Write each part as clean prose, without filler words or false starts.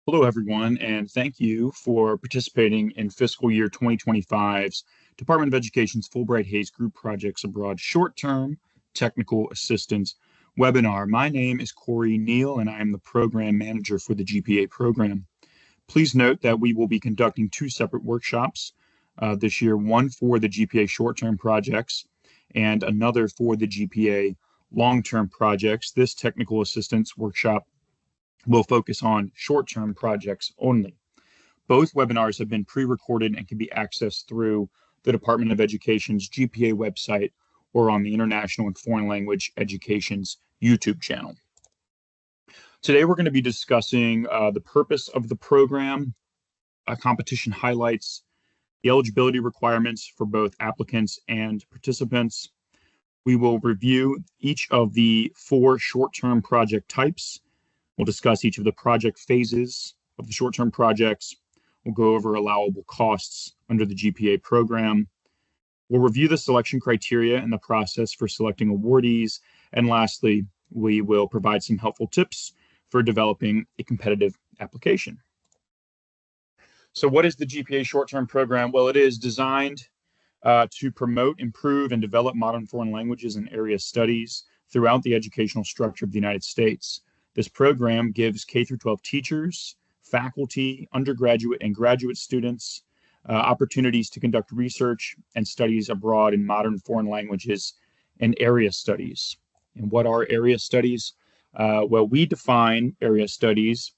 Hello, everyone, and thank you for participating in Fiscal Year 2025's Department of Education's Fulbright-Hays Group Projects Abroad Short-Term Technical Assistance webinar. My name is Cory Neal, and I am the Program Manager for the GPA program. Please note that we will be conducting two separate workshops this year, one for the GPA short-term projects and another for the GPA long-term projects. This technical assistance workshop will focus on short-term projects only. Both webinars have been pre-recorded and can be accessed through the Department of Education's GPA website or on the International and Foreign Language Education's YouTube channel. Today, we're going to be discussing the purpose of the program, competition highlights, the eligibility requirements for both applicants and participants. We will review each of the four short-term project types. We'll discuss each of the project phases of the short-term projects. We'll go over allowable costs under the GPA program. We'll review the selection criteria and the process for selecting awardees. And lastly, we will provide some helpful tips for developing a competitive application. So what is the GPA short-term program? Well, it is designed to promote, improve, and develop modern foreign languages and area studies throughout the educational structure of the United States. This program gives K-12 teachers, faculty, undergraduate, and graduate students opportunities to conduct research and studies abroad in modern foreign languages and area studies. And what are area studies? Well, we define area studies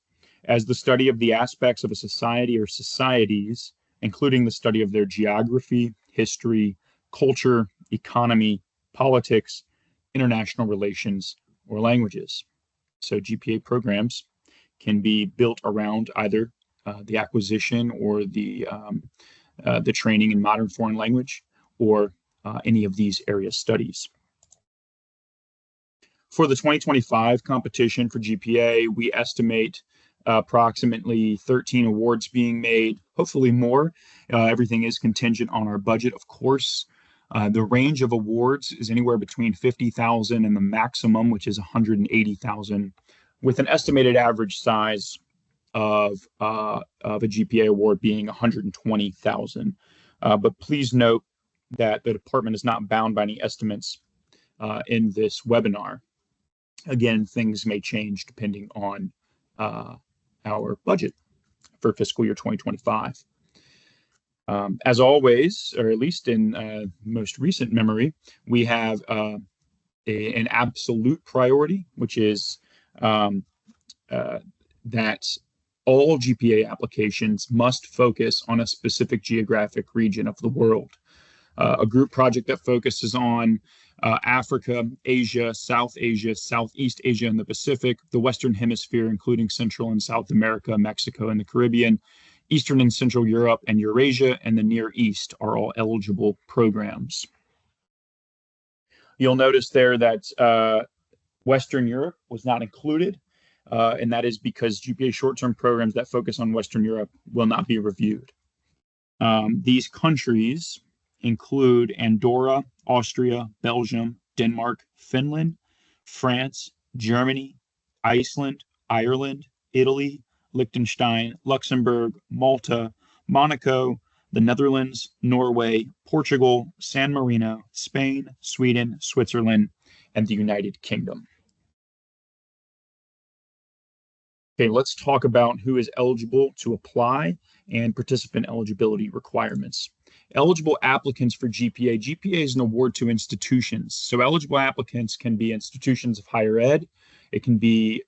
as the study of the aspects of a society or societies, including the study of their geography, history, culture, economy, politics, international relations, or languages. So GPA programs can be built around either the acquisition or the training in modern foreign language or any of these area studies. For the 2025 competition for GPA, we estimate approximately 13 awards being made, hopefully more. Everything is contingent on our budget, of course. The range of awards is anywhere between 50,000 and the maximum, which is 180,000, with an estimated average size of a GPA award being 120,000. But please note that the department is not bound by any estimates in this webinar. Again, things may change depending on our budget for fiscal year 2025. As always, or at least in most recent memory, we have an absolute priority, which is that all GPA applications must focus on a specific geographic region of the world. A group project that focuses on Africa, Asia, Southeast Asia, and the Pacific, the Western Hemisphere, including Central and South America, Mexico, and the Caribbean, Eastern and Central Europe and Eurasia, and the Near East are all eligible programs. You'll notice there that Western Europe was not included, and that is because GPA short-term programs that focus on Western Europe will not be reviewed. These countries include Andorra, Austria, Belgium, Denmark, Finland, France, Germany, Iceland, Ireland, Italy, Liechtenstein, Luxembourg, Malta, Monaco, the Netherlands, Norway, Portugal, San Marino, Spain, Sweden, Switzerland, and the United Kingdom. Okay, let's talk about who is eligible to apply and participant eligibility requirements. Eligible applicants for GPA. GPA is an award to institutions. So eligible applicants can be institutions of higher ed. It can be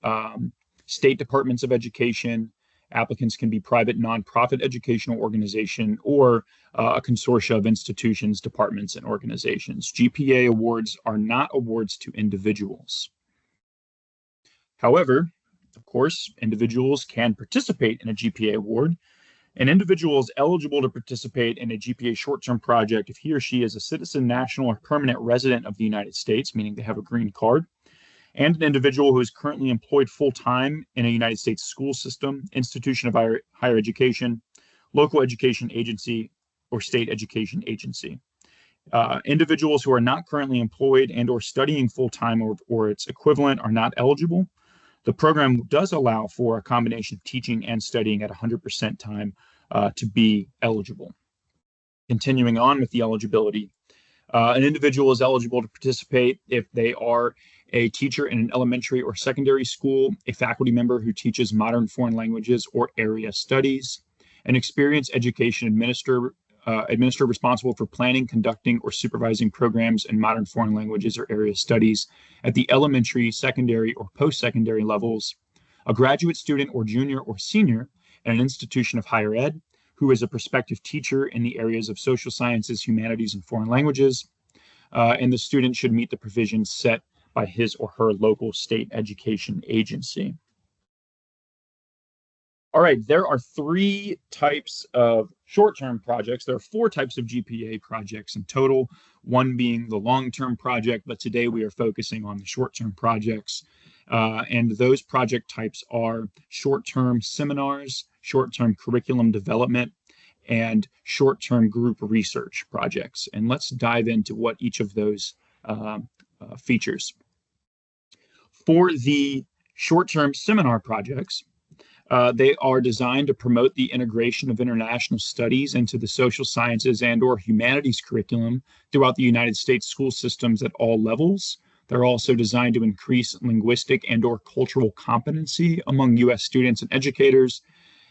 state departments of education. Applicants can be private nonprofit educational organization or a consortia of institutions, departments, and organizations. GPA awards are not awards to individuals. However, of course, individuals can participate in a GPA award. An individual is eligible to participate in a GPA short-term project if he or she is a citizen, national, or permanent resident of the United States, meaning they have a green card, and an individual who is currently employed full-time in a United States school system, institution of higher education, local education agency, or state education agency. Individuals who are not currently employed and or studying full-time or its equivalent are not eligible. The program does allow for a combination of teaching and studying at 100% time to be eligible. Continuing on with the eligibility, an individual is eligible to participate if they are a teacher in an elementary or secondary school, a faculty member who teaches modern foreign languages or area studies, an experienced education administrator responsible for planning, conducting, or supervising programs in modern foreign languages or area studies at the elementary, secondary, or post-secondary levels, a graduate student or junior or senior at an institution of higher ed who is a prospective teacher in the areas of social sciences, humanities, and foreign languages, and the student should meet the provisions set by his or her local state education agency. All right, there are 3 types of short-term projects. There are 4 types of GPA projects in total, one being the long-term project, but today we are focusing on the short-term projects. And those project types are short-term seminars, short-term curriculum development, and short-term group research projects. And let's dive into what each of those features. For the short-term seminar projects, they are designed to promote the integration of international studies into the social sciences and/or humanities curriculum throughout the United States school systems at all levels. They're also designed to increase linguistic and/or cultural competency among U.S. students and educators,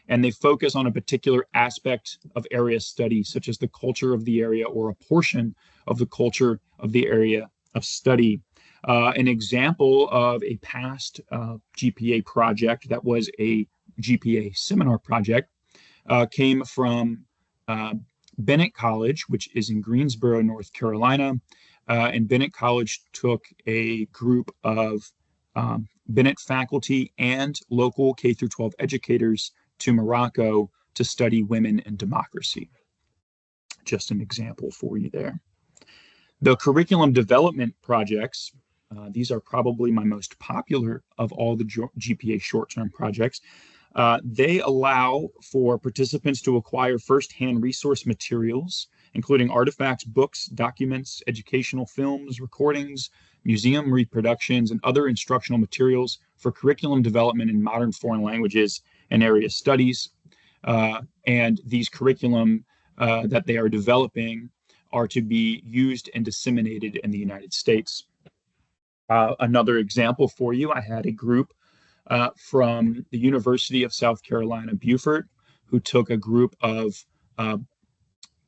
and they focus on a particular aspect of area study, such as the culture of the area or a portion of the culture of the area of study. An example of a past GPA project that was a GPA seminar project came from Bennett College, which is in Greensboro, North Carolina. And Bennett College took a group of Bennett faculty and local K-12 educators to Morocco to study women and democracy. Just an example for you there. The curriculum development projects, these are probably my most popular of all the GPA short-term projects. They allow for participants to acquire first-hand resource materials, including artifacts, books, documents, educational films, recordings, museum reproductions, and other instructional materials for curriculum development in modern foreign languages and area studies. And these curriculum that they are developing are to be used and disseminated in the United States. Another example for you, I had a group from the University of South Carolina, Beaufort, who took a group of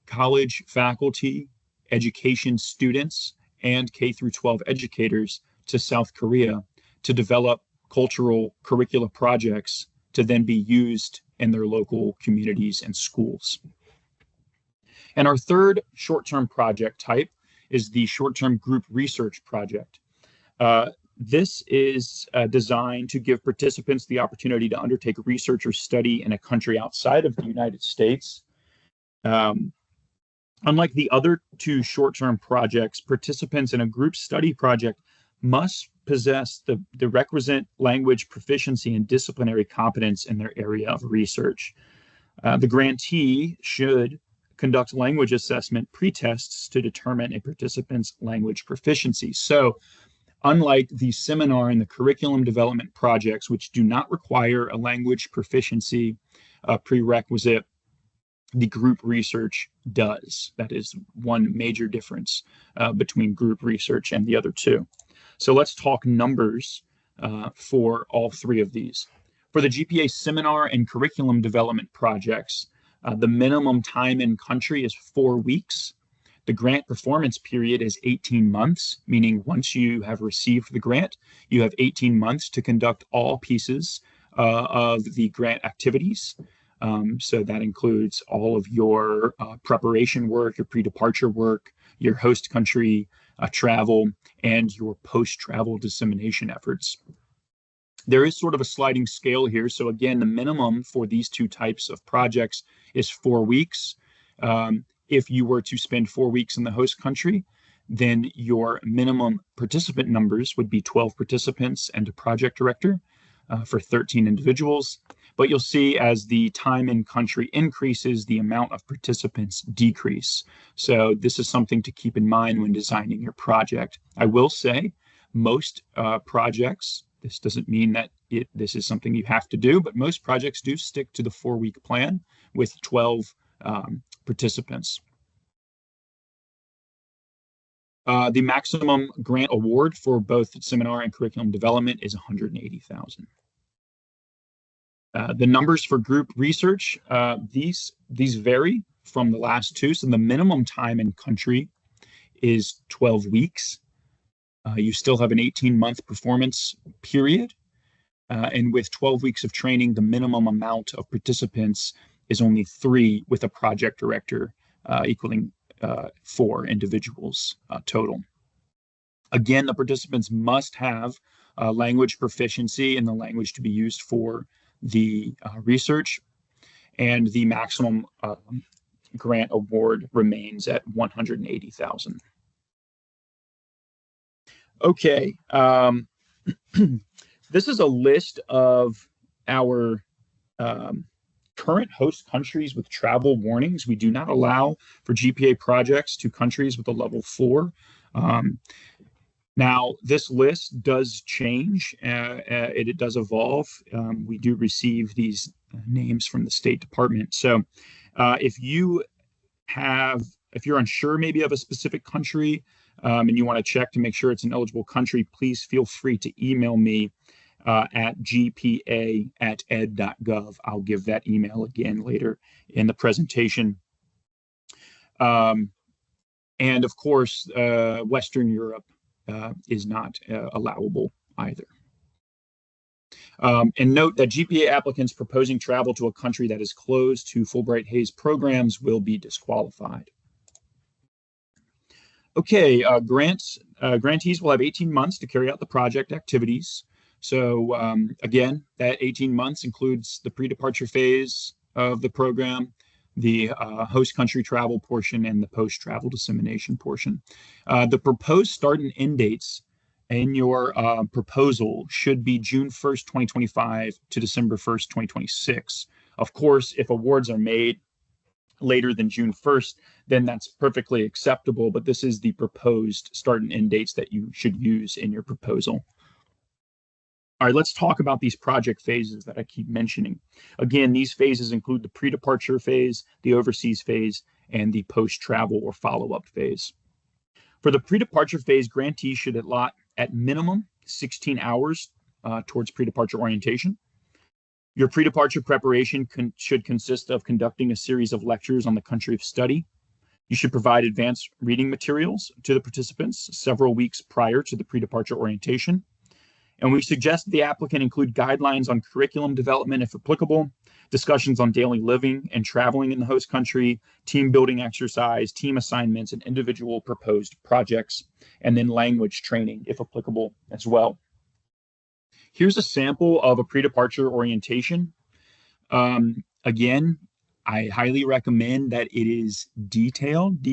college faculty, education students, and K-12 educators to South Korea to develop cultural curricula projects to then be used in their local communities and schools. And our third short-term project type is the short-term group research project. This is designed to give participants the opportunity to undertake research or study in a country outside of the United States. Unlike the other 2 short-term projects, participants in a group study project must possess the requisite language proficiency and disciplinary competence in their area of research. The grantee should conduct language assessment pre-tests to determine a participant's language proficiency. So, unlike the seminar and the curriculum development projects, which do not require a language proficiency prerequisite, the group research does. That is one major difference between group research and the other 2. So let's talk numbers for all 3 of these. For the GPA seminar and curriculum development projects, the minimum time in country is 4 weeks. The grant performance period is 18 months, meaning once you have received the grant, you have 18 months to conduct all pieces of the grant activities. So that includes all of your preparation work, your pre-departure work, your host country travel, and your post-travel dissemination efforts. There is sort of a sliding scale here. So again, the minimum for these 2 types of projects is 4 weeks. If you were to spend 4 weeks in the host country, then your minimum participant numbers would be 12 participants and a project director for 13 individuals. But you'll see as the time in country increases, the amount of participants decrease. So this is something to keep in mind when designing your project. I will say most projects This doesn't mean that this is something you have to do, but most projects do stick to the 4-week plan with 12 participants. The maximum grant award for both seminar and curriculum development is $180,000. The numbers for group research, these vary from the last two. So the minimum time in country is 12 weeks. You still have an 18-month performance period. And with 12 weeks of training, the minimum amount of participants is only 3, with a project director equaling 4 individuals total. Again, the participants must have language proficiency in the language to be used for the research, and the maximum grant award remains at $180,000. Okay, this is a list of our current host countries with travel warnings. We do not allow for GPA projects to countries with a level 4. Now, this list does change. It does evolve. We do receive these names from the State Department. So if you're unsure maybe of a specific country and you want to check to make sure it's an eligible country, please feel free to email me at gpa@ed.gov. I'll give that email again later in the presentation. And of course, Western Europe is not allowable either. And note that GPA applicants proposing travel to a country that is closed to Fulbright-Hays programs will be disqualified. Okay, grantees will have 18 months to carry out the project activities. So again, that 18 months includes the pre-departure phase of the program, the host country travel portion, and the post-travel dissemination portion. The proposed start and end dates in your proposal should be June 1st, 2025 to December 1st, 2026. Of course, if awards are made later than June 1st, then that's perfectly acceptable, but this is the proposed start and end dates that you should use in your proposal. All right, let's talk about these project phases that I keep mentioning. Again, these phases include the pre-departure phase, the overseas phase, and the post-travel or follow-up phase. For the pre-departure phase, grantees should allot at minimum 16 hours towards pre-departure orientation. Your pre-departure preparation should consist of conducting a series of lectures on the country of study. You should provide advanced reading materials to the participants several weeks prior to the pre-departure orientation. And we suggest the applicant include guidelines on curriculum development, if applicable, discussions on daily living and traveling in the host country, team building exercise, team assignments, and individual proposed projects, and then language training, if applicable, as well. Here's a sample of a pre-departure orientation. Again, I highly recommend that it is detailed,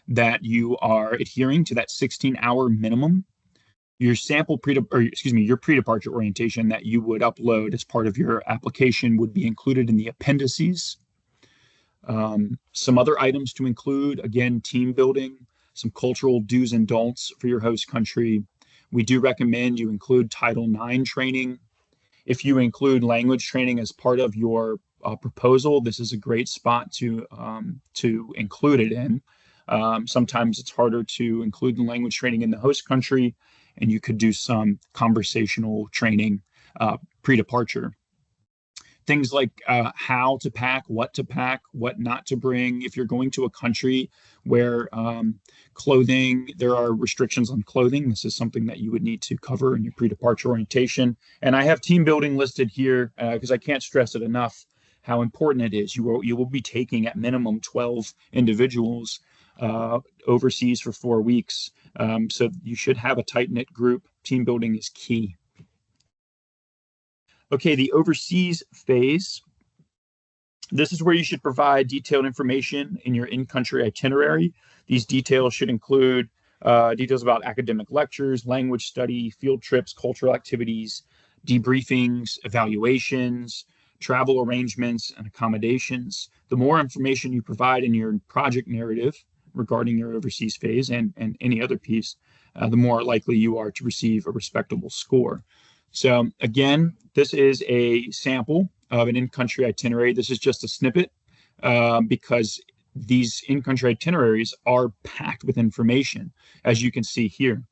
that you are adhering to that 16-hour minimum. Your your pre-departure orientation that you would upload as part of your application would be included in the appendices. Some other items to include, again, team building, some cultural do's and don'ts for your host country. We do recommend you include Title IX training. If you include language training as part of your proposal, this is a great spot to include it in. Sometimes it's harder to include the language training in the host country, and you could do some conversational training pre-departure. Things like how to pack, what not to bring. If you're going to a country where there are restrictions on clothing, this is something that you would need to cover in your pre-departure orientation. And I have team building listed here because I can't stress it enough how important it is. You will be taking at minimum 12 individuals overseas for 4 weeks. So you should have a tight-knit group. Team building is key. Okay, the overseas phase. This is where you should provide detailed information in your in-country itinerary. These details should include details about academic lectures, language study, field trips, cultural activities, debriefings, evaluations, travel arrangements, and accommodations. The more information you provide in your project narrative regarding your overseas phase and any other piece, the more likely you are to receive a respectable score. So again, this is a sample of an in-country itinerary. This is just a snippet because these in-country itineraries are packed with information, as you can see here.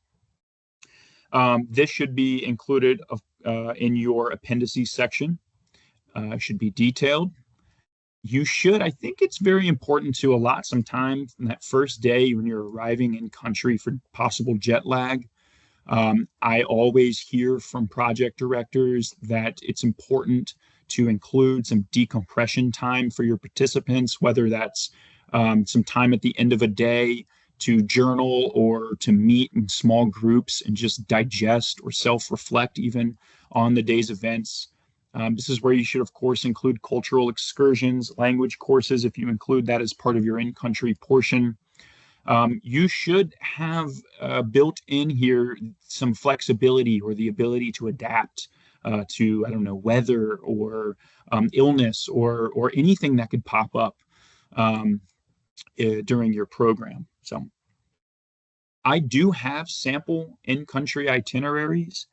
This should be included in your appendices section. Should be detailed. You should, I think it's very important to allot some time from that first day when you're arriving in country for possible jet lag. I always hear from project directors that it's important to include some decompression time for your participants, whether that's some time at the end of a day to journal or to meet in small groups and just digest or self-reflect even on the day's events. This is where you should, of course, include cultural excursions, language courses, if you include that as part of your in-country portion. You should have built in here some flexibility or the ability to adapt to, I don't know, weather or illness or anything that could pop up during your program. So I do have sample in-country itineraries,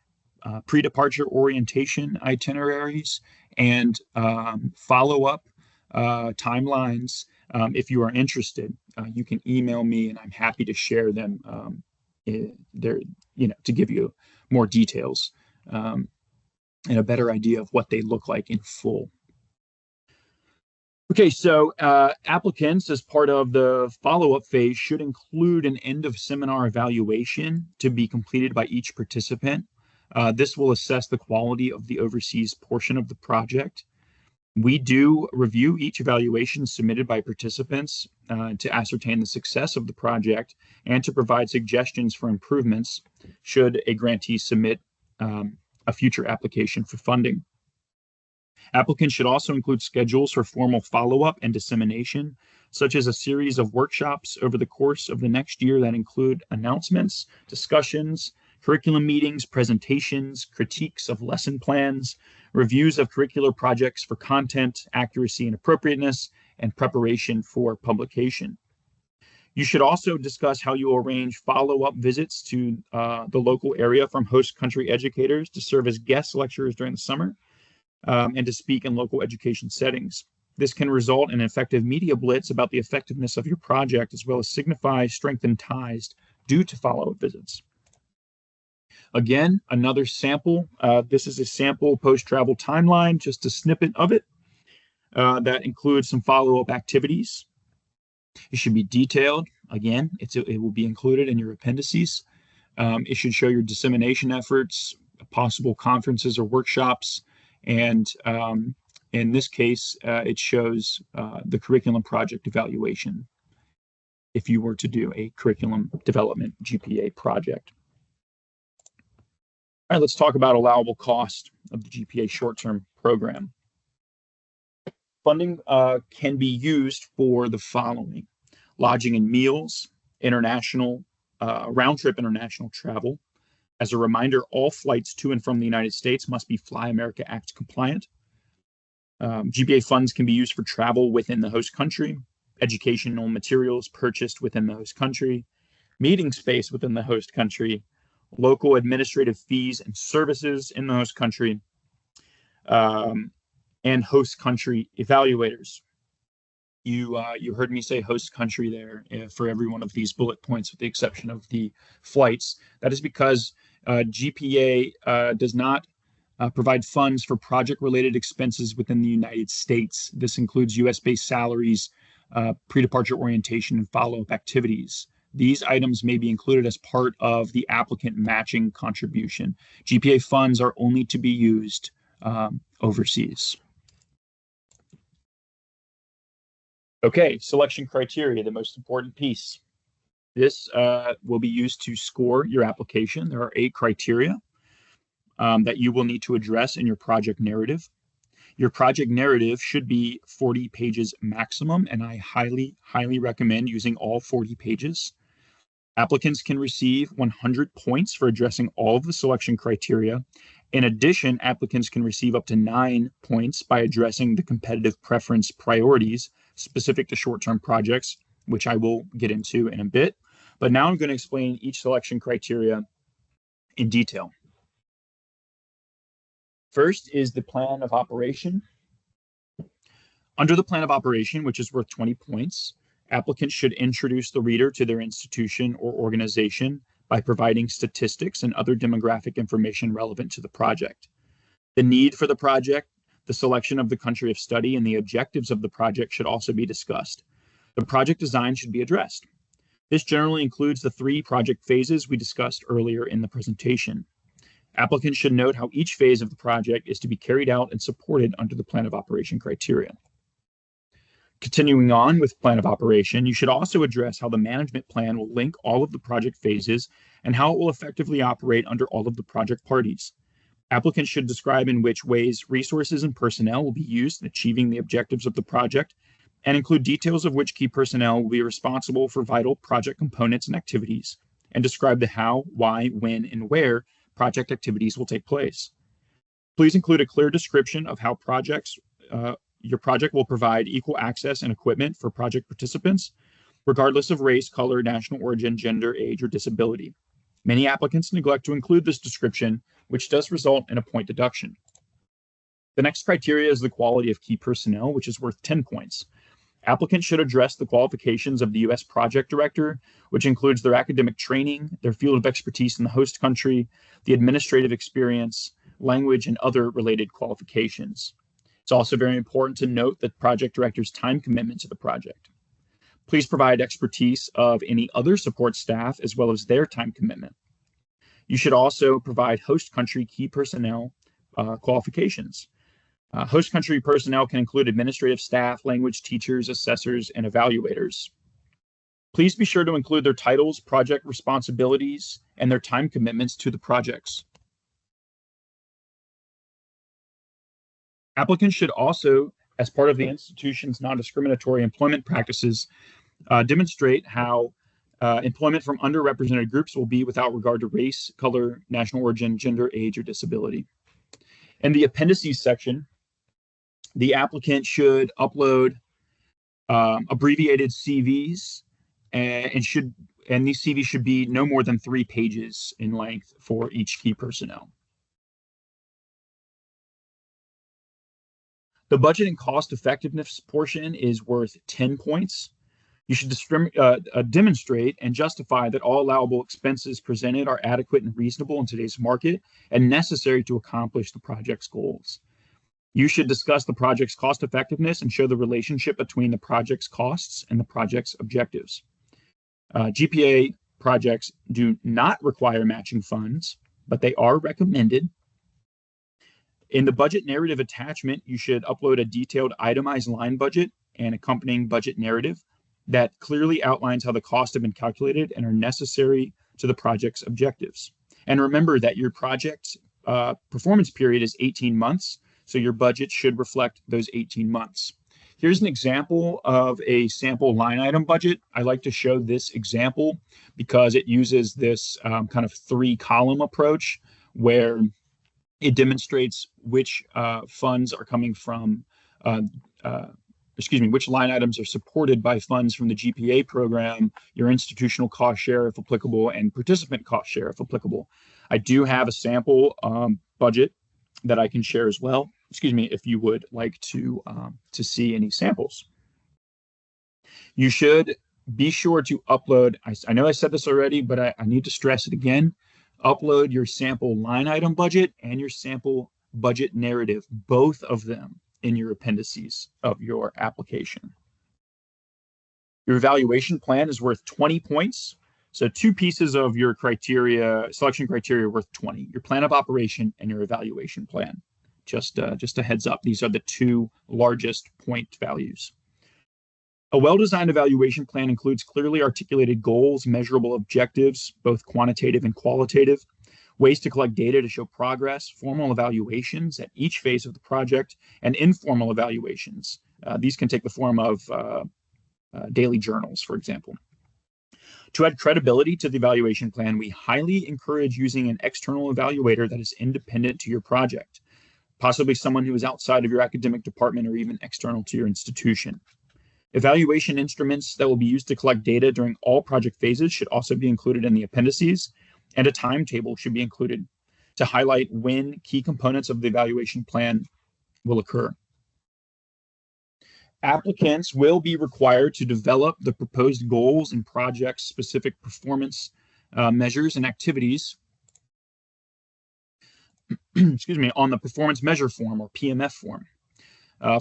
pre-departure orientation itineraries, and follow-up timelines. If you are interested, you can email me, and I'm happy to share them there, to give you more details and a better idea of what they look like in full. Okay, so applicants, as part of the follow-up phase, should include an end-of-seminar evaluation to be completed by each participant. This will assess the quality of the overseas portion of the project. We do review each evaluation submitted by participants to ascertain the success of the project and to provide suggestions for improvements should a grantee submit a future application for funding. Applicants should also include schedules for formal follow-up and dissemination, such as a series of workshops over the course of the next year that include announcements, discussions, curriculum meetings, presentations, critiques of lesson plans, reviews of curricular projects for content, accuracy, and appropriateness, and preparation for publication. You should also discuss how you arrange follow-up visits to the local area from host country educators to serve as guest lecturers during the summer and to speak in local education settings. This can result in an effective media blitz about the effectiveness of your project, as well as signify strengthened ties due to follow-up visits. Again, another sample. This is a sample post-travel timeline, just a snippet of it that includes some follow-up activities. It should be detailed. Again, it will be included in your appendices. It should show your dissemination efforts, possible conferences or workshops, and in this case, it shows the curriculum project evaluation if you were to do a curriculum development GPA project. All right, let's talk about allowable cost of the GPA short-term program. Funding can be used for the following: lodging and meals, international, round-trip international travel. As a reminder, all flights to and from the United States must be Fly America Act compliant. GPA funds can be used for travel within the host country, educational materials purchased within the host country, meeting space within the host country, local administrative fees and services in the host country, and host country evaluators. You heard me say host country there for every one of these bullet points, with the exception of the flights. That is because GPA does not provide funds for project-related expenses within the United States. This includes U.S.-based salaries, pre-departure orientation, and follow-up activities. These items may be included as part of the applicant matching contribution. GPA funds are only to be used overseas. Okay, selection criteria, the most important piece. This will be used to score your application. There are 8 criteria that you will need to address in your project narrative. Your project narrative should be 40 pages maximum, and I highly, highly recommend using all 40 pages. Applicants can receive 100 points for addressing all of the selection criteria. In addition, applicants can receive up to 9 points by addressing the competitive preference priorities specific to short-term projects, which I will get into in a bit. But now I'm going to explain each selection criteria in detail. First is the plan of operation. Under the plan of operation, which is worth 20 points, applicants should introduce the reader to their institution or organization by providing statistics and other demographic information relevant to the project. The need for the project, the selection of the country of study, and the objectives of the project should also be discussed. The project design should be addressed. This generally includes the 3 project phases we discussed earlier in the presentation. Applicants should note how each phase of the project is to be carried out and supported under the plan of operation criteria. Continuing on with plan of operation, you should also address how the management plan will link all of the project phases and how it will effectively operate under all of the project parties. Applicants should describe in which ways resources and personnel will be used in achieving the objectives of the project and include details of which key personnel will be responsible for vital project components and activities, and describe the how, why, when, and where project activities will take place. Please include a clear description of how your project will provide equal access and equipment for project participants, regardless of race, color, national origin, gender, age, or disability. Many applicants neglect to include this description, which does result in a point deduction. The next criteria is the quality of key personnel, which is worth 10 points. Applicants should address the qualifications of the U.S. project director, which includes their academic training, their field of expertise in the host country, the administrative experience, language, and other related qualifications. It's also very important to note the project director's time commitment to the project. Please provide expertise of any other support staff as well as their time commitment. You should also provide host country key personnel qualifications. Host country personnel can include administrative staff, language teachers, assessors, and evaluators. Please be sure to include their titles, project responsibilities, and their time commitments to the projects. Applicants should also, as part of the institution's non-discriminatory employment practices, demonstrate how employment from underrepresented groups will be without regard to race, color, national origin, gender, age, or disability. In the appendices section, the applicant should upload abbreviated CVs, and these CVs should be no more than 3 pages in length for each key personnel. The budget and cost effectiveness portion is worth 10 points. You should demonstrate and justify that all allowable expenses presented are adequate and reasonable in today's market and necessary to accomplish the project's goals. You should discuss the project's cost effectiveness and show the relationship between the project's costs and the project's objectives. GPA projects do not require matching funds, but they are recommended. In the budget narrative attachment, you should upload a detailed itemized line budget and accompanying budget narrative that clearly outlines how the costs have been calculated and are necessary to the project's objectives. And remember that your project performance period is 18 months, so your budget should reflect those 18 months. Here's an example of a sample line item budget. I like to show this example because it uses this kind of 3-column approach where it demonstrates which funds are coming from, which line items are supported by funds from the GPA program, your institutional cost share if applicable, and participant cost share if applicable. I do have a sample budget that I can share as well. If you would like to see any samples. You should be sure to upload, I know I said this already, but I need to stress it again. Upload your sample line item budget and your sample budget narrative, both of them in your appendices of your application. Your evaluation plan is worth 20 points. So 2 pieces of your selection criteria are worth 20, your plan of operation and your evaluation plan. Just a heads up, these are the 2 largest point values. A well-designed evaluation plan includes clearly articulated goals, measurable objectives, both quantitative and qualitative, ways to collect data to show progress, formal evaluations at each phase of the project, and informal evaluations. These can take the form of daily journals, for example. To add credibility to the evaluation plan, we highly encourage using an external evaluator that is independent to your project, possibly someone who is outside of your academic department or even external to your institution. Evaluation instruments that will be used to collect data during all project phases should also be included in the appendices, and a timetable should be included to highlight when key components of the evaluation plan will occur. Applicants will be required to develop the proposed goals and project-specific performance measures and activities excuse me, on the performance measure form or PMF form.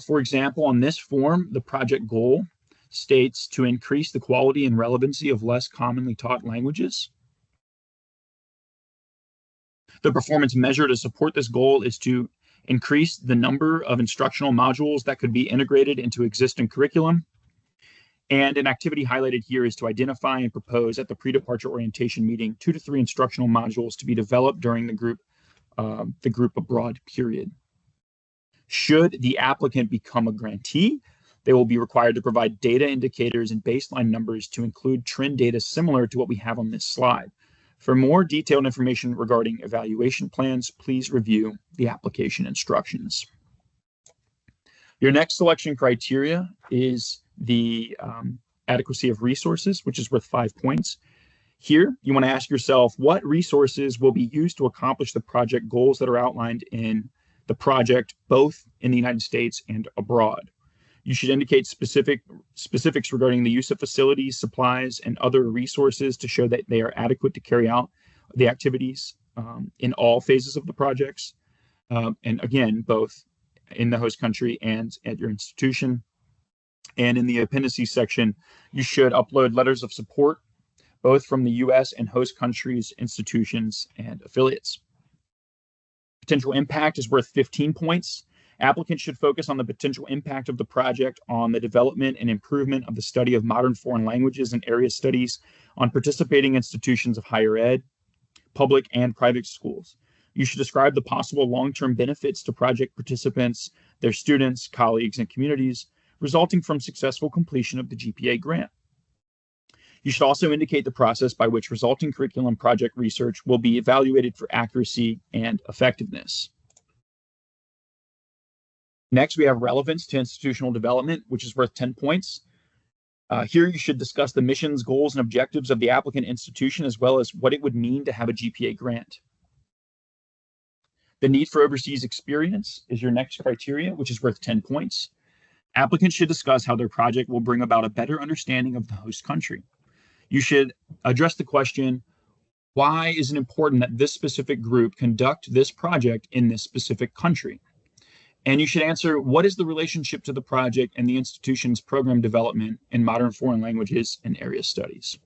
For example, on this form, the project goal states to increase the quality and relevancy of less commonly taught languages. The performance measure to support this goal is to increase the number of instructional modules that could be integrated into existing curriculum. And an activity highlighted here is to identify and propose at the pre-departure orientation meeting 2 to 3 instructional modules to be developed during the group abroad period. Should the applicant become a grantee, they will be required to provide data indicators and baseline numbers to include trend data similar to what we have on this slide. For more detailed information regarding evaluation plans, please review the application instructions. Your next selection criteria is the adequacy of resources, which is worth 5 points. Here, you want to ask yourself what resources will be used to accomplish the project goals that are outlined in the project, both in the United States and abroad. You should indicate specifics regarding the use of facilities, supplies, and other resources to show that they are adequate to carry out the activities in all phases of the projects. And again, both in the host country and at your institution. And in the appendices section, you should upload letters of support, both from the US and host countries, institutions, and affiliates. Potential impact is worth 15 points. Applicants should focus on the potential impact of the project on the development and improvement of the study of modern foreign languages and area studies on participating institutions of higher ed, public and private schools. You should describe the possible long-term benefits to project participants, their students, colleagues, and communities resulting from successful completion of the GPA grant. You should also indicate the process by which resulting curriculum project research will be evaluated for accuracy and effectiveness. Next, we have relevance to institutional development, which is worth 10 points. Here, you should discuss the missions, goals, and objectives of the applicant institution, as well as what it would mean to have a GPA grant. The need for overseas experience is your next criteria, which is worth 10 points. Applicants should discuss how their project will bring about a better understanding of the host country. You should address the question, why is it important that this specific group conduct this project in this specific country? And you should answer, what is the relationship to the project and the institution's program development in modern foreign languages and area studies?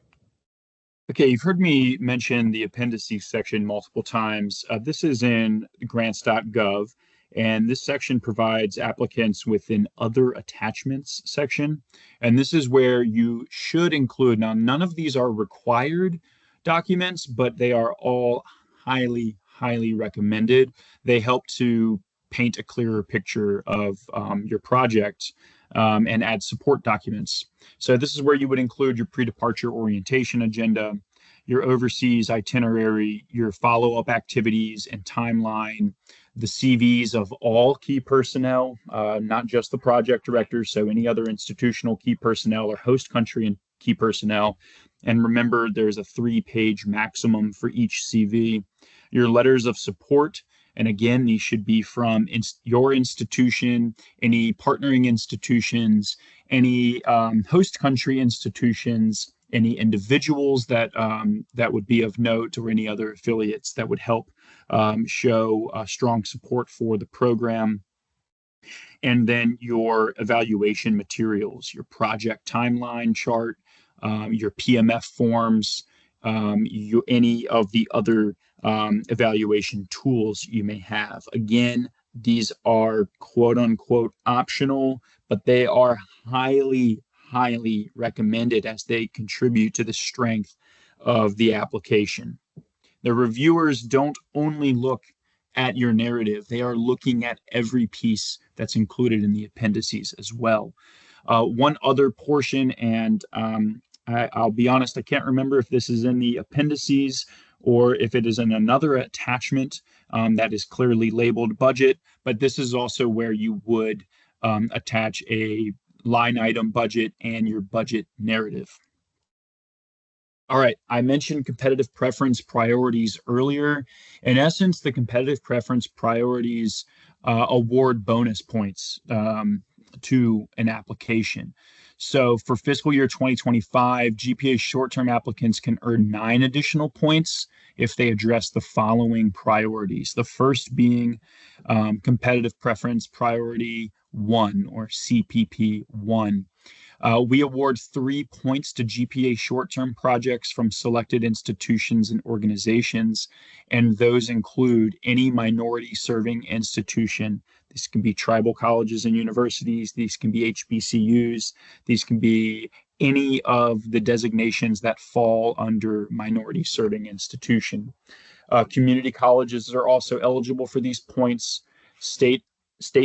Okay, you've heard me mention the appendices section multiple times. This is in grants.gov, and this section provides applicants with an other attachments section. And this is where you should include, now none of these are required documents, but they are all highly, highly recommended. They help to paint a clearer picture of your project and add support documents. So this is where you would include your pre-departure orientation agenda, your overseas itinerary, your follow-up activities and timeline, the CVs of all key personnel, not just the project director, so any other institutional key personnel or host country and key personnel. And remember, there's a 3-page maximum for each CV. Your letters of support, and again, these should be from your institution, any partnering institutions, any host country institutions, any individuals that that would be of note, or any other affiliates that would help show strong support for the program. And then your evaluation materials, your project timeline chart, your PMF forms, any of the other evaluation tools you may have. Again, these are quote unquote optional, but they are highly, highly recommended as they contribute to the strength of the application. The reviewers don't only look at your narrative, they are looking at every piece that's included in the appendices as well. One other portion, and I'll be honest, I can't remember if this is in the appendices or if it is in another attachment that is clearly labeled budget, but this is also where you would attach a line item budget and your budget narrative. All right, I mentioned competitive preference priorities earlier. In essence, the competitive preference priorities award bonus points to an application. So for fiscal year 2025, GPA short-term applicants can earn 9 additional points if they address the following priorities. The first being competitive preference priority 1, or CPP 1. We award 3 points to GPA short-term projects from selected institutions and organizations, and those include any minority-serving institution. These can be tribal colleges and universities. These can be HBCUs. These can be any of the designations that fall under minority-serving institution. Community colleges are also eligible for these points. State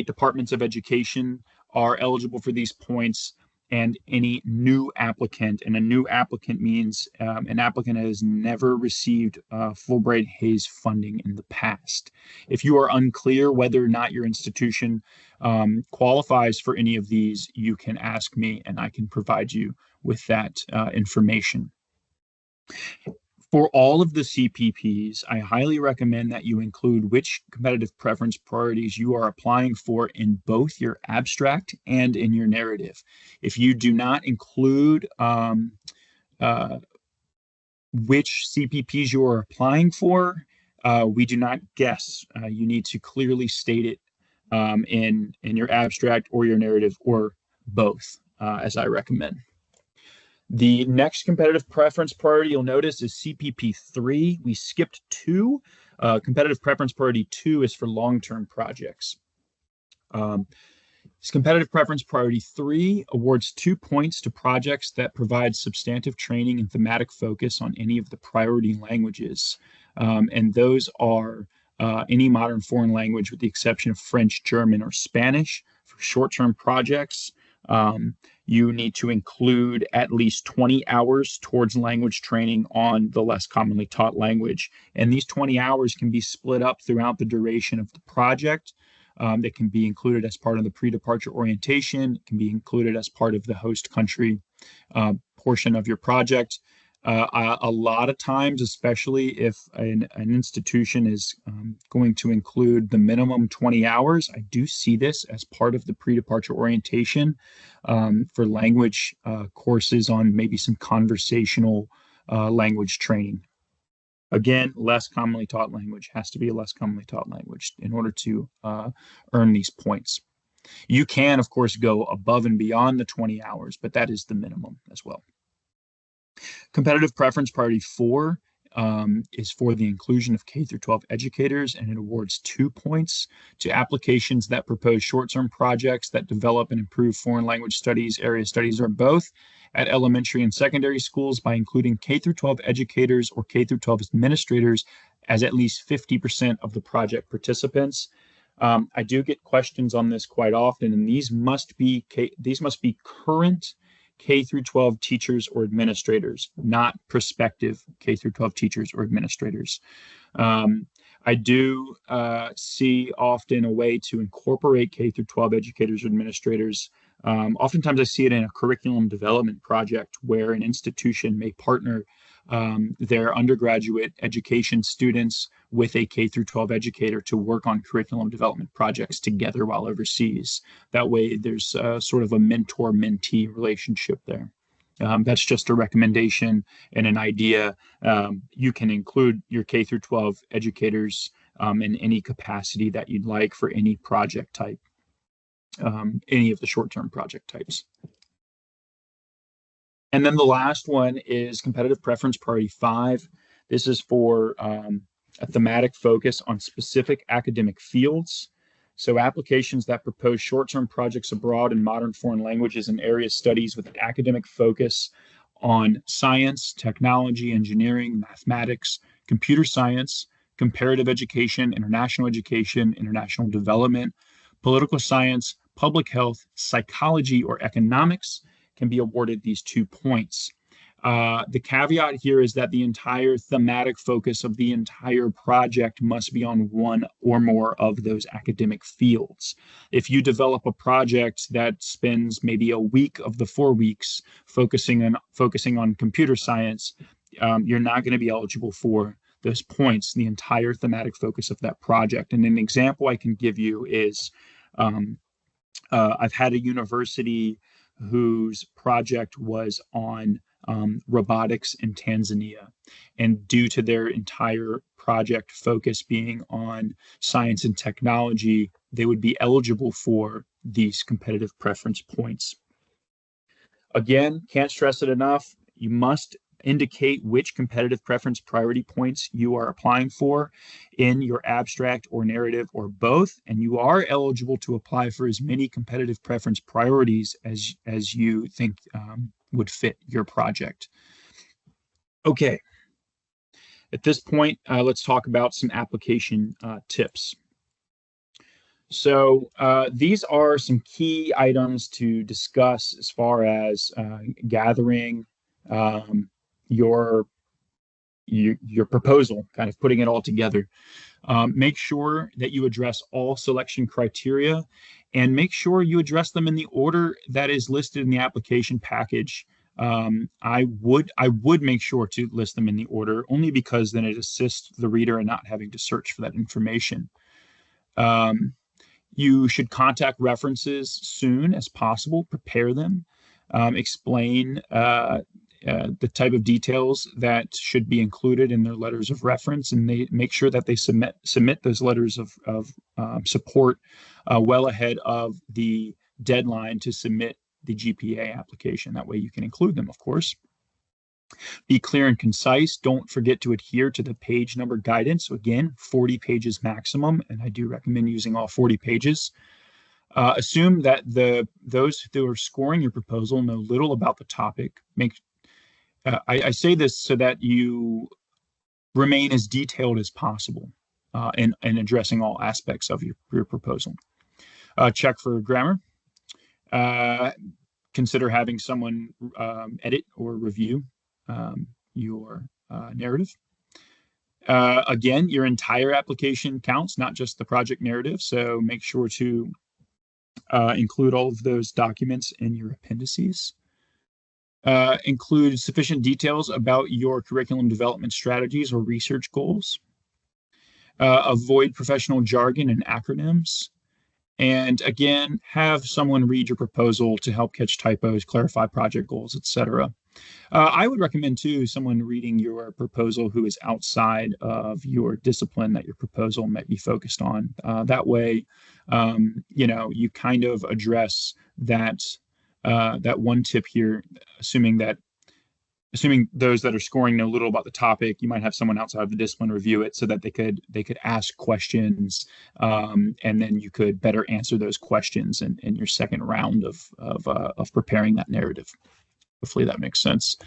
departments of education are eligible for these points, and any new applicant. And a new applicant means an applicant has never received Fulbright-Hays funding in the past. If you are unclear whether or not your institution qualifies for any of these, you can ask me and I can provide you with that information. For all of the CPPs, I highly recommend that you include which competitive preference priorities you are applying for in both your abstract and in your narrative. If you do not include which CPPs you are applying for, we do not guess. You need to clearly state it in your abstract or your narrative, or both, as I recommend. The next competitive preference priority you'll notice is CPP 3. We skipped 2. Competitive preference priority 2 is for long-term projects. Competitive preference priority 3 awards 2 points to projects that provide substantive training and thematic focus on any of the priority languages. And those are any modern foreign language with the exception of French, German, or Spanish. For short-term projects, you need to include at least 20 hours towards language training on the less commonly taught language. And these 20 hours can be split up throughout the duration of the project. That can be included as part of the pre-departure orientation. It can be included as part of the host country portion of your project. A lot of times, especially if an institution is going to include the minimum 20 hours, I do see this as part of the pre-departure orientation for language courses on maybe some conversational language training. Again, less commonly taught language has to be a less commonly taught language in order to earn these points. You can, of course, go above and beyond the 20 hours, but that is the minimum as well. Competitive preference priority 4 is for the inclusion of K through 12 educators, and it awards 2 points to applications that propose short-term projects that develop and improve foreign language studies, area studies, or both at elementary and secondary schools by including K through 12 educators or K through 12 administrators as at least 50% of the project participants. I do get questions on this quite often, and these must be current K through 12 teachers or administrators, not prospective K through 12 teachers or administrators. I do see often a way to incorporate K through 12 educators or administrators. Oftentimes I see it in a curriculum development project where an institution may partner their undergraduate education students with a K through 12 educator to work on curriculum development projects together while overseas. That way there's sort of a mentor-mentee relationship there. That's just a recommendation and an idea. You can include your K through 12 educators in any capacity that you'd like for any project type, any of the short-term project types. And then the last one is competitive preference priority 5. This is for a thematic focus on specific academic fields. So applications that propose short-term projects abroad in modern foreign languages and area studies with an academic focus on science, technology, engineering, mathematics, computer science, comparative education, international development, political science, public health, psychology, or economics can be awarded these 2 points. The caveat here is that the entire thematic focus of the entire project must be on one or more of those academic fields. If you develop a project that spends maybe a week of the 4 weeks focusing on computer science, you're not going to be eligible for those points, the entire thematic focus of that project. And an example I can give you is I've had a university whose project was on robotics in Tanzania. And due to their entire project focus being on science and technology, they would be eligible for these competitive preference points. Again, can't stress it enough. You must indicate which competitive preference priority points you are applying for in your abstract or narrative or both, and you are eligible to apply for as many competitive preference priorities as you think would fit your project. Okay, at this point, let's talk about some application tips. So these are some key items to discuss as far as gathering your proposal, kind of putting it all together. Make sure that you address all selection criteria and make sure you address them in the order that is listed in the application package. I would make sure to list them in the order only because then it assists the reader in not having to search for that information. You should contact references soon as possible, prepare them, explain the type of details that should be included in their letters of reference, and they make sure that they submit those letters of support well ahead of the deadline to submit the GPA application. That way you can include them, of course. Be clear and concise. Don't forget to adhere to the page number guidance. So again, 40 pages maximum, and I do recommend using all 40 pages. Assume that those who are scoring your proposal know little about the topic. I say this so that you remain as detailed as possible in addressing all aspects of your proposal. Check for grammar. Consider having someone edit or review your narrative. Again, your entire application counts, not just the project narrative. So make sure to include all of those documents in your appendices. Include sufficient details about your curriculum development strategies or research goals. Avoid professional jargon and acronyms. And again, have someone read your proposal to help catch typos, clarify project goals, etc. I would recommend too someone reading your proposal who is outside of your discipline that your proposal might be focused on. That way, you kind of address that one tip here, assuming those that are scoring know little about the topic. You might have someone outside of the discipline review it so that they could ask questions, and then you could better answer those questions in your second round of preparing that narrative. Hopefully that makes sense.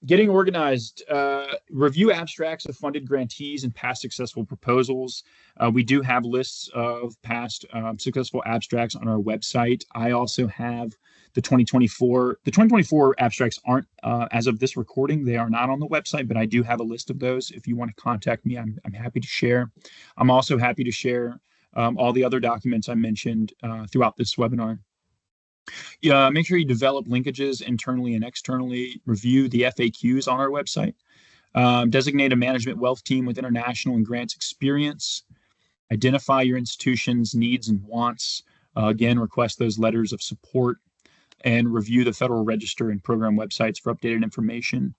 Getting organized. Review abstracts of funded grantees and past successful proposals. We do have lists of past successful abstracts on our website. I also have the 2024. The 2024 abstracts aren't, as of this recording, they are not on the website, but I do have a list of those. If you want to contact me, I'm happy to share. I'm also happy to share all the other documents I mentioned throughout this webinar. Make sure you develop linkages internally and externally. Review the FAQs on our website. Designate a management wealth team with international and grants experience. Identify your institution's needs and wants. Again, request those letters of support. And review the Federal Register and program websites for updated information.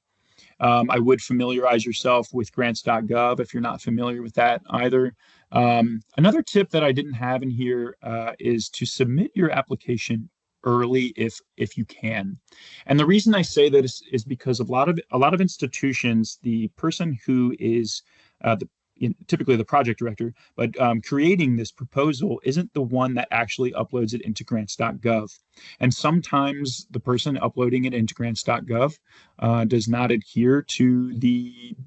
I would familiarize yourself with grants.gov if you're not familiar with that either. Another tip that I didn't have in here is to submit your application early if you can. And the reason I say that is because a lot of institutions, the person who is typically the project director, but creating this proposal isn't the one that actually uploads it into grants.gov. And sometimes the person uploading it into grants.gov does not adhere to the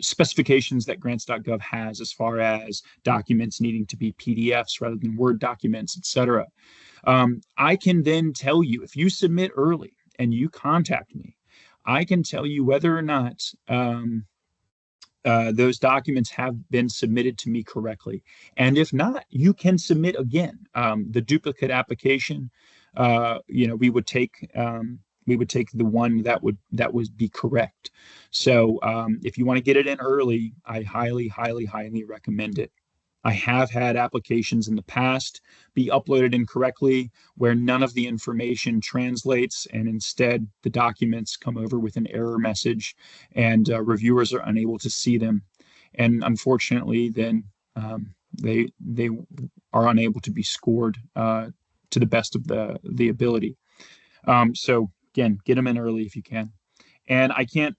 specifications that grants.gov has as far as documents needing to be PDFs rather than Word documents, etc. I can then tell you if you submit early and you contact me, I can tell you whether or not those documents have been submitted to me correctly. And if not, you can submit again. The duplicate application, we would take the one that would be correct. So if you want to get it in early, I highly, highly, highly recommend it. I have had applications in the past be uploaded incorrectly where none of the information translates and instead the documents come over with an error message and reviewers are unable to see them. And unfortunately, then they are unable to be scored to the best of the ability. So again, get them in early if you can. And I can't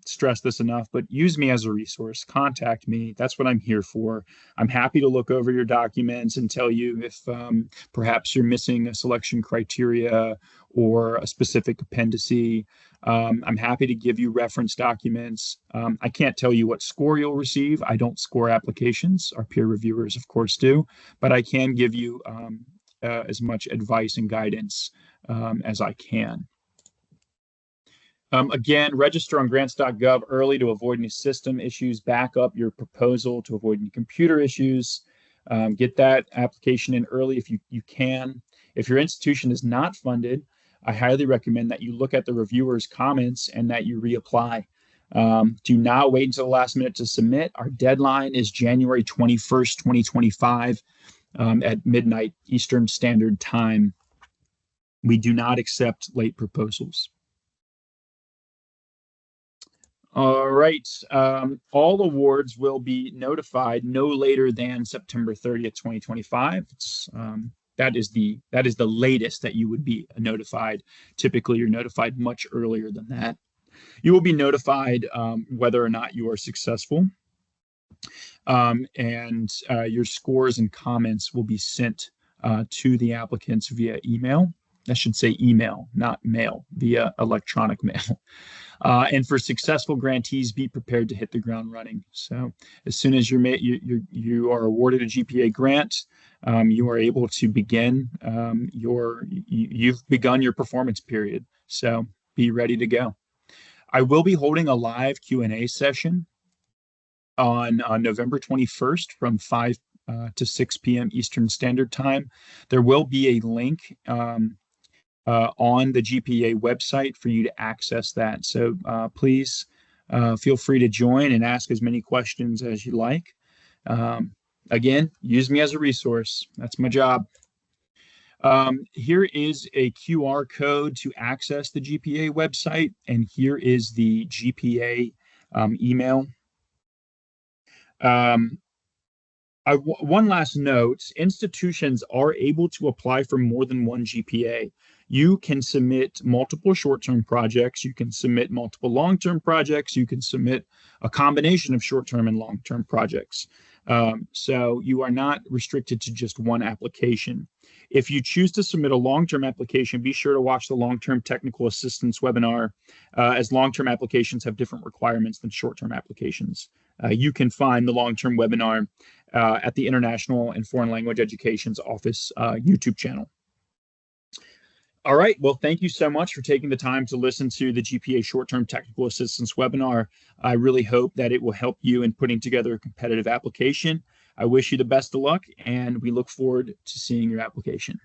stress this enough, but use me as a resource. Contact me. That's what I'm here for. I'm happy to look over your documents and tell you if perhaps you're missing a selection criteria or a specific appendice. I'm happy to give you reference documents. I can't tell you what score you'll receive. I don't score applications. Our peer reviewers, of course, do, but I can give you as much advice and guidance as I can. Again, register on grants.gov early to avoid any system issues. Back up your proposal to avoid any computer issues. Get that application in early if you can. If your institution is not funded, I highly recommend that you look at the reviewer's comments and that you reapply. Do not wait until the last minute to submit. Our deadline is January 21st, 2025 at midnight Eastern Standard Time. We do not accept late proposals. All right. All awards will be notified no later than September 30th, 2025. That is the latest that you would be notified. Typically, you're notified much earlier than that. You will be notified whether or not you are successful. And your scores and comments will be sent to the applicants via email. I should say email, not mail, via electronic mail. And for successful grantees, be prepared to hit the ground running. So as soon as you are awarded a GPA grant, you are able to begin you've begun your performance period. So be ready to go. I will be holding a live Q&A session on November 21st from 5 to 6 p.m. Eastern Standard Time. There will be a link on the GPA website for you to access that. So please feel free to join and ask as many questions as you like. Again, use me as a resource. That's my job. Here is a QR code to access the GPA website, and here is the GPA email. One last note, institutions are able to apply for more than one GPA. You can submit multiple short-term projects. You can submit multiple long-term projects. You can submit a combination of short-term and long-term projects. So you are not restricted to just one application. If you choose to submit a long-term application, be sure to watch the long-term technical assistance webinar, as long-term applications have different requirements than short-term applications. You can find the long-term webinar at the International and Foreign Language Education's Office YouTube channel. All right, well, thank you so much for taking the time to listen to the GPA Short-Term Technical Assistance webinar. I really hope that it will help you in putting together a competitive application. I wish you the best of luck, and we look forward to seeing your application.